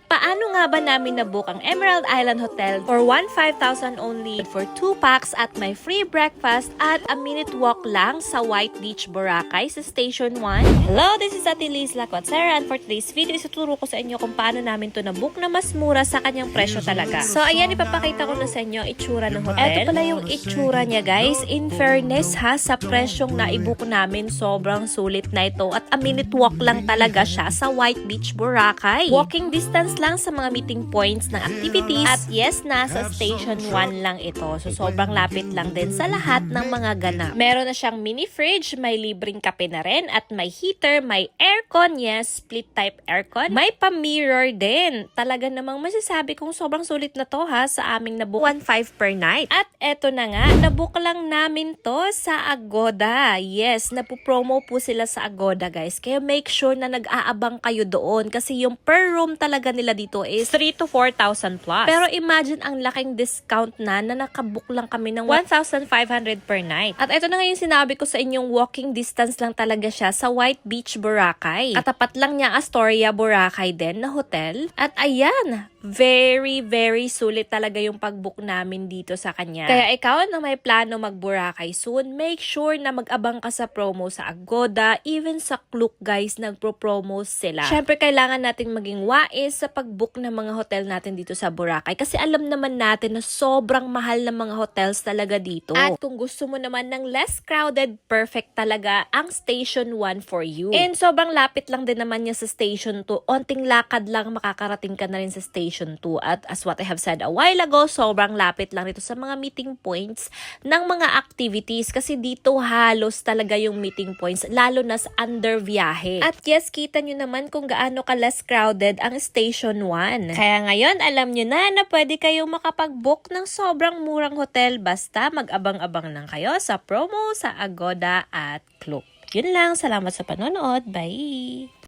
paano nga ba namin nabook ang Emerald Island Hotel for 15,000 only for 2 packs at may free breakfast at a minute walk lang sa White Beach, Boracay sa Station 1? Hello, this is Ate Liz Lacotsera, and for today's video, isuturo ko sa inyo kung paano namin to nabook na mas mura sa kanyang presyo talaga. So ayan, ipapakita ko na sa inyo ang itsura ng hotel. Ito pala yung itsura niya, guys. In fairness ha, sa presyong naibook namin, sobrang sulit na ito at a minute walk lang talaga siya sa White Beach, Boracay. Walking distance lang sa mga meeting points ng activities. At yes, nasa Station 1 lang ito. So sobrang lapit lang din sa lahat ng mga ganap. Meron na siyang mini fridge, may libreng kape na rin, at may heater, may aircon, yes, split type aircon. May pa-mirror din. Talaga namang masasabi kong sobrang sulit na to ha sa aming nabook 1.5 per night. At eto na nga, nabook lang namin to sa Agoda. Yes, napupromo po sila sa Agoda, guys. Kaya make sure na nag-aabang kayo doon kasi yung per room talaga nila dito is 3 to 4,000 plus. Pero imagine ang laking discount na nakabook lang kami ng 1,500 per night. At ito na nga yung sinabi ko sa inyong, walking distance lang talaga siya sa White Beach, Boracay. Katapat lang niya Astoria, Boracay din na hotel. At ayan, very, very sulit talaga yung pag-book namin dito sa kanya. Kaya ikaw na may plano mag-Boracay soon, make sure na mag-abang ka sa promo sa Agoda, even sa Klook, guys, nagpro-promo sila. Syempre, kailangan natin maging wais sa pag-book ng mga hotel natin dito sa Boracay kasi alam naman natin na sobrang mahal ng mga hotels talaga dito. At kung gusto mo naman ng less crowded, perfect talaga ang Station 1 for you. And sobrang lapit lang din naman niya sa Station 2. Onting lakad lang makakarating ka na rin sa Station 2. At as what I have said a while ago, sobrang lapit lang dito sa mga meeting points ng mga activities kasi dito halos talaga yung meeting points, lalo na sa under biyahe. At yes, kita nyo naman kung gaano ka less crowded ang Station 1. Kaya ngayon, alam nyo na pwede kayong makapag-book ng sobrang murang hotel basta mag-abang-abang lang kayo sa promo sa Agoda at Klook. Yun lang, salamat sa panonood. Bye!